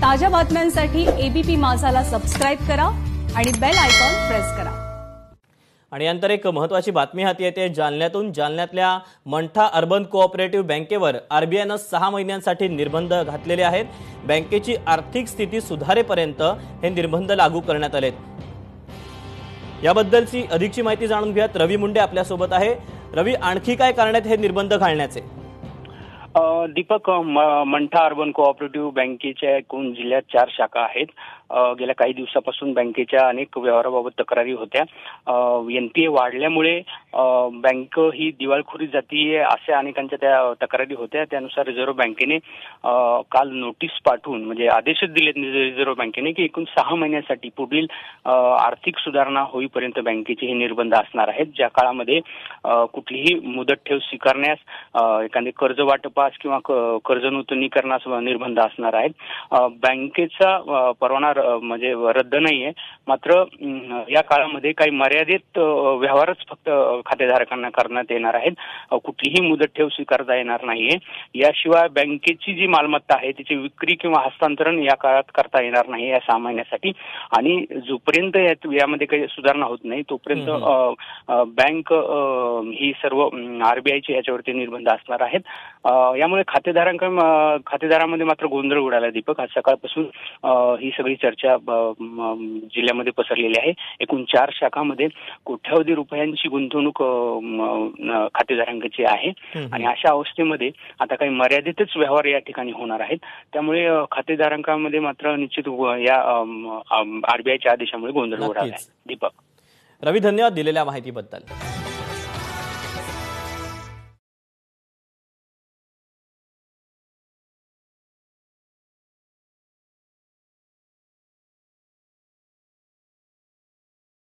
ताज्या बातम्यांसाठी ABP माझाला subscribe करा आणि बेल आयकॉन प्रेस करा। आणि यानंतर एक महत्त्वाची बातमी हाती येते जालन्यातून। जालन्यातल्या मंठा अर्बन कोऑपरेटिव्ह बँकेवर आरबीआयने 6 महिन्यांसाठी निर्बंध घातलेले आहेत। बँकेची आर्थिक स्थिती सुधारेपर्यंत हे निर्बंध लागू करण्यात आलेत। याबद्दलची अधिकची माहिती जाणून घेऊयात। रवी मुंडे आपल्या सोबत आहे। रवी, आणखी काय करण्यात हे निर्बंध घालण्याचे? दीपक, मंठा अर्बन कोऑपरेटिव्ह बँकेच्या एकूण जिल्ह्यात 4 शाखा आहेत। गेल्या काही दिवसापासून बँकेच्या अनेक व्यवहाराबाबत तक्रारी होत्या। एनपीए वाढल्यामुळे बँक ही दिवाळखोरीत जातीये अशा अनेकांच्या त्या तक्रारी होत्या। त्यानुसार रिझर्व्ह बँकेने काल नोटीस पाठवून म्हणजे आदेशच दिले रिझर्व्ह बँकेने की एकूण 6 महिन्यांसाठी पुढील आर्थिक सुधारणा होईपर्यंत बँकेचे हे निर्बंध असणार आहेत। ज्या काळामध्ये कुठलीही मुदत ठेव स्वीकारण्यास, एखादे कर्ज वाटपास किंवा कर्ज नूतनीकरणास निर्बंध असणार आहेत। बँकेचा परवाना म्हणजे रद्द नाहीये, मात्र या काळामध्ये काही मर्यादित व्यवहारच फक्त खातेधारकांना करण्यात येणार आहेत। कुठलीही मुदत ठेव स्वीकारता येणार नाहीये। याशिवाय बँकेची जी मालमत्ता आहे तिची विक्री किंवा हस्तांतरण या काळात करता येणार नाही या 6 महिन्यासाठी। आणि जोपर्यंत यामध्ये काही सुधारणा होत नाही तोपर्यंत बँक ही सर्व आरबीआयचे याच्यावरती निर्बंध असणार आहेत। यामुळे खातेदारांमध्ये मात्र गोंधळ उडाला दीपक। आज सकाळपासून ही सगळी चर्चा जिल्ह्यामध्ये पसरलेली आहे। एकूण 4 शाखांमध्ये कोट्यावधी रुपयांची गुंतवणूक खातेदारांची आहे आणि अशा अवस्थेमध्ये आता काही मर्यादितच व्यवहार या ठिकाणी होणार आहेत। त्यामुळे खातेदारांमध्ये मात्र निश्चित या आरबीआयच्या आदेशामुळे गोंधळ उडाला आहे दीपक। रवी, धन्यवाद दिलेल्या माहितीबद्दल।